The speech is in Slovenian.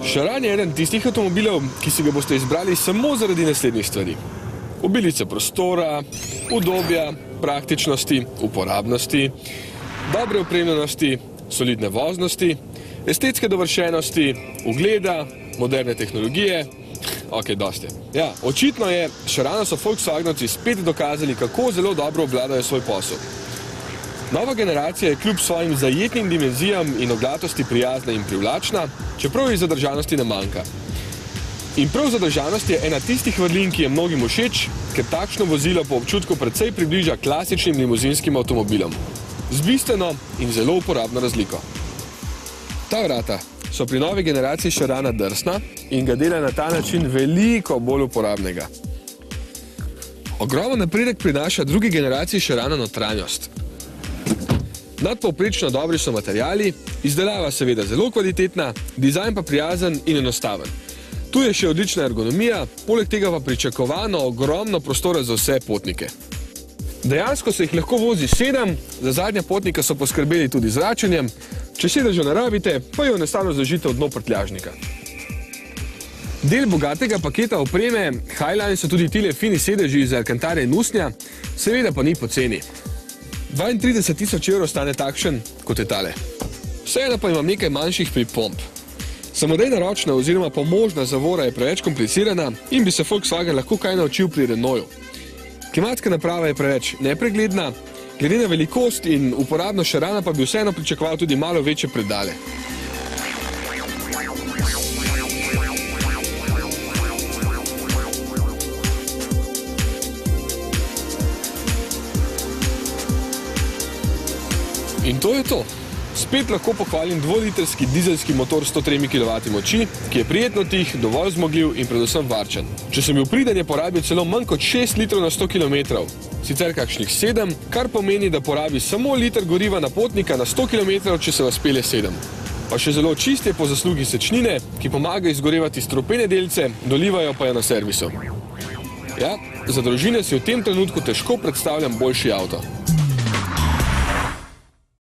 Charan je eden tistih avtomobilov, ki si ga boste izbrali samo zaradi naslednjih stvari. Obilice prostora, udobja, praktičnosti, uporabnosti, dobre opremljenosti, solidne voznosti, estetske dovršenosti, ugleda, moderne tehnologije. Ok, dosti. Ja, očitno je, Charanu so Volkswagenovci spet dokazali, kako zelo dobro obvladajo svoj posel. Nova generacija je kljub svojim zajetnim dimenzijam in oglatosti prijazna in privlačna, čeprav ji zadržanosti ne manjka. In prav zadržanost je ena tistih vrlin, ki je mnogim všeč, ker takšno vozilo po občutku precej približa klasičnim limuzinskim avtomobilom. Z bistveno in zelo uporabno razliko. Ta vrata so pri novi generaciji Charana drsna in ga dela na ta način veliko bolj uporabnega. Ogromen napredek prinaša drugi generaciji Charana notranjost. Nadpovprečno dobri so materiali, izdelava seveda zelo kvalitetna, dizajn pa prijazen in enostaven. Tu je še odlična ergonomija, poleg tega pa pričakovano ogromno prostora za vse potnike. Dejansko se jih lahko vozi 7, za zadnja potnika so poskrbeli tudi z zračenjem, če sedeža ne rabite, pa jo enostavno zložite v dno prtljažnika. Del bogatega paketa opreme Highline so tudi tile fini sedeži iz alkantare in usnja, seveda pa ni poceni. 32.000 evrov stane takšen, kot je tale. Vseeno pa imam nekaj manjših pripomb. Samodejna ročna oziroma pomožna zavora je preveč komplicirana in bi se Volkswagen lahko kaj naučil pri Renaultu. Klimatska naprava je preveč nepregledna, glede na velikost in uporabnost Charana pa bi vseeno pričakoval tudi malo večje predale. In to je to. Spet lahko pohvalim dvolitrski dizelski motor s 103 kW moči, ki je prijetno tih, dovolj zmogljiv in predvsem varčen. Če sem bil priden, je porabil celo manj kot 6 litrov na 100 km, sicer kakšnih 7, kar pomeni, da porabi samo liter goriva na potnika na 100 km, če se vas pelje 7. Pa še zelo čist je po zaslugi sečnine, ki pomaga izgorevati strupene delce, dolivajo pa jo na servisu. Ja, za družine si v tem trenutku težko predstavljam boljši avto.